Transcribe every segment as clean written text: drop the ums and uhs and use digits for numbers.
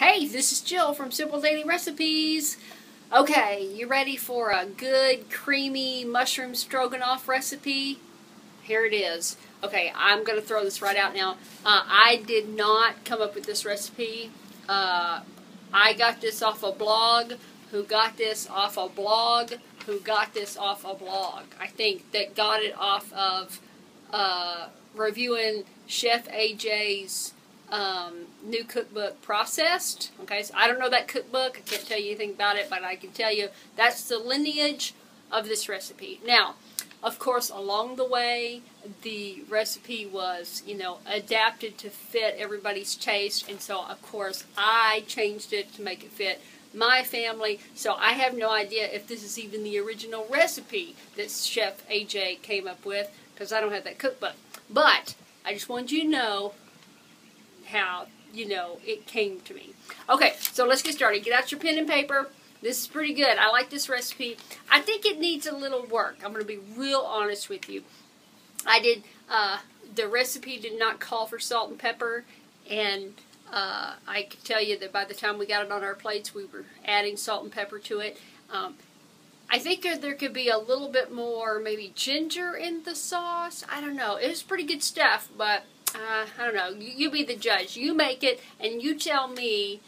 Hey, this is Jill from Simple Daily Recipes. Okay, you ready for a good creamy mushroom stroganoff recipe? Here it is. Okay, I'm going to throw this right out now. I did not come up with this recipe. I got this off a blog, who got this off a blog, who got this off a blog. I think that got it off of reviewing Chef AJ's new cookbook, Processed. Okay, so I don't know that cookbook. I can't tell you anything about it, but I can tell you that's the lineage of this recipe. Now, of course, along the way, the recipe was, adapted to fit everybody's taste, and so, of course, I changed it to make it fit my family. So I have no idea if this is even the original recipe that Chef AJ came up with, because I don't have that cookbook. But I just wanted you to know how, it came to me. Okay, so let's get started. Get out your pen and paper. This is pretty good. I like this recipe. I think it needs a little work. I'm going to be real honest with you. The recipe did not call for salt and pepper, and I can tell you that by the time we got it on our plates, we were adding salt and pepper to it. I think there could be a little bit more, maybe ginger in the sauce. I don't know. It was pretty good stuff, but I don't know. You be the judge. You make it, and you tell me,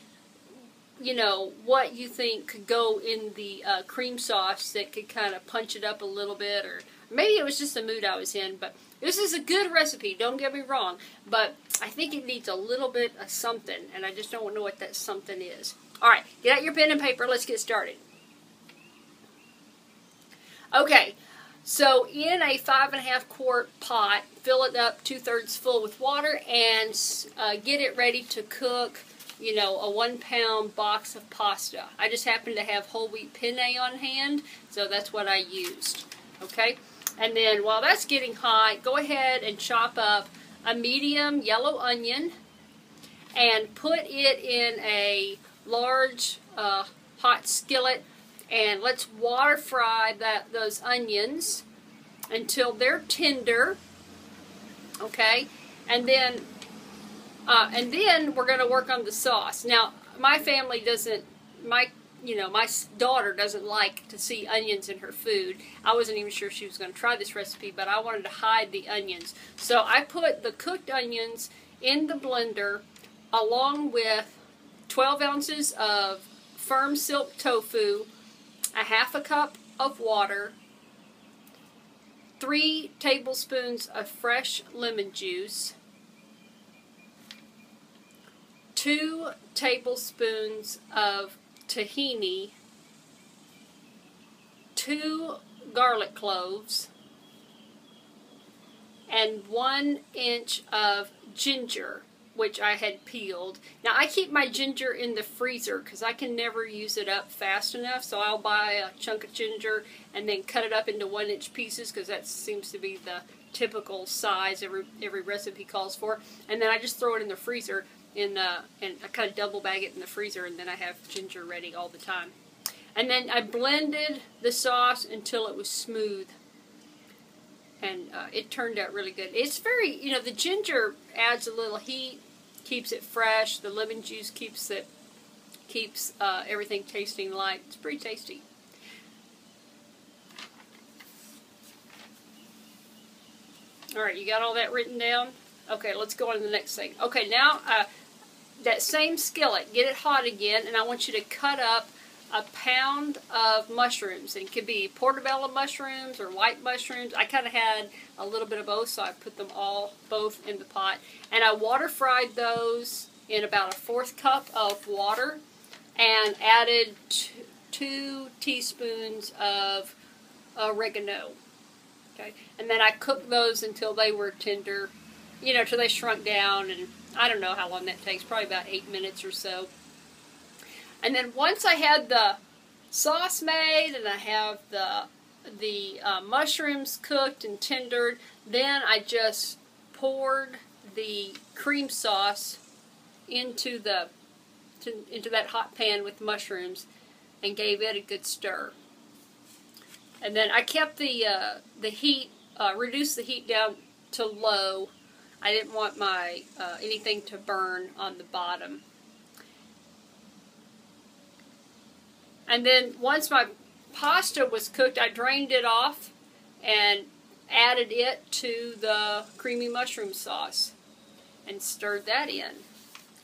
what you think could go in the cream sauce that could kind of punch it up a little bit, or maybe it was just the mood I was in. But this is a good recipe, don't get me wrong, but I think it needs a little bit of something, and I just don't know what that something is. Alright, get out your pen and paper, let's get started. Okay, so in a 5.5 quart pot, fill it up 2/3 full with water, and get it ready to cook, a 1 pound box of pasta. I just happen to have whole wheat penne on hand, so that's what I used. Okay, and then while that's getting hot, go ahead and chop up a medium yellow onion and put it in a large hot skillet, and let's water fry those onions until they're tender. Okay, and then we're going to work on the sauce. Now, my family doesn't, my daughter doesn't like to see onions in her food. I wasn't even sure she was going to try this recipe, but I wanted to hide the onions. So I put the cooked onions in the blender along with 12 ounces of firm silk tofu, a 1/2 cup of water, 3 tablespoons of fresh lemon juice, 2 tablespoons of tahini, 2 garlic cloves, and 1 inch of ginger, which I had peeled. Now, I keep my ginger in the freezer because I can never use it up fast enough, so I'll buy a chunk of ginger and then cut it up into 1-inch pieces, because that seems to be the typical size every recipe calls for. And then I just throw it in the freezer, and I kind of double bag it in the freezer, and then I have ginger ready all the time. And then I blended the sauce until it was smooth, and it turned out really good. It's very, the ginger adds a little heat, keeps it fresh. The lemon juice keeps everything tasting light. It's pretty tasty. Alright, you got all that written down? Okay, let's go on to the next thing. Okay, now that same skillet, get it hot again, and I want you to cut up a pound of mushrooms. And it could be portobello mushrooms or white mushrooms. I kind of had a little bit of both, so I put them both in the pot. And I water fried those in about a 1/4 cup of water, and added 2 teaspoons of oregano. Okay, and then I cooked those until they were tender, till they shrunk down, and I don't know how long that takes, probably about 8 minutes or so. And then once I had the sauce made, and I have the mushrooms cooked and tendered, then I just poured the cream sauce into that hot pan with mushrooms and gave it a good stir. And then I kept the heat, reduced the heat down to low. I didn't want my anything to burn on the bottom. And then once my pasta was cooked, I drained it off and added it to the creamy mushroom sauce and stirred that in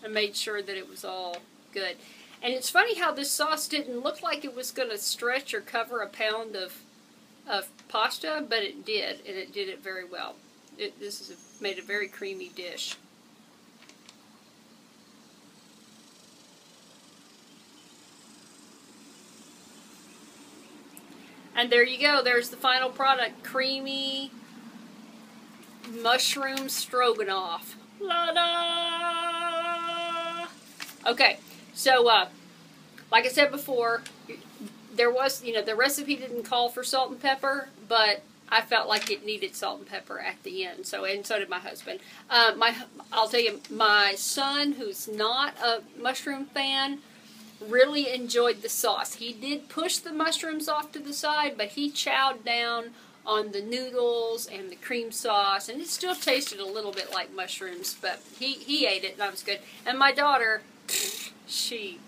and made sure that it was all good. And it's funny how this sauce didn't look like it was going to stretch or cover a pound of pasta, but it did, and it did it very well. Made a very creamy dish. And there you go. There's the final product. Creamy mushroom stroganoff. La-da! Okay, so like I said before, there was, the recipe didn't call for salt and pepper, but I felt like it needed salt and pepper at the end. So did my husband. I'll tell you, my son, who's not a mushroom fan, really enjoyed the sauce. He did push the mushrooms off to the side, but he chowed down on the noodles and the cream sauce, and it still tasted a little bit like mushrooms, but he ate it, and that was good. And my daughter, she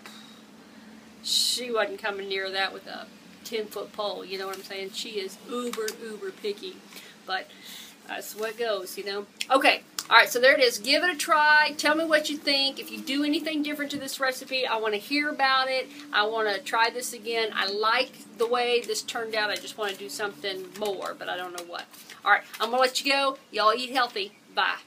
wasn't coming near that with a 10-foot pole, you know what I'm saying? She is uber picky, but that's the way it goes, Okay. Alright, so there it is. Give it a try. Tell me what you think. If you do anything different to this recipe, I want to hear about it. I want to try this again. I like the way this turned out. I just want to do something more, but I don't know what. Alright, I'm going to let you go. Y'all eat healthy. Bye.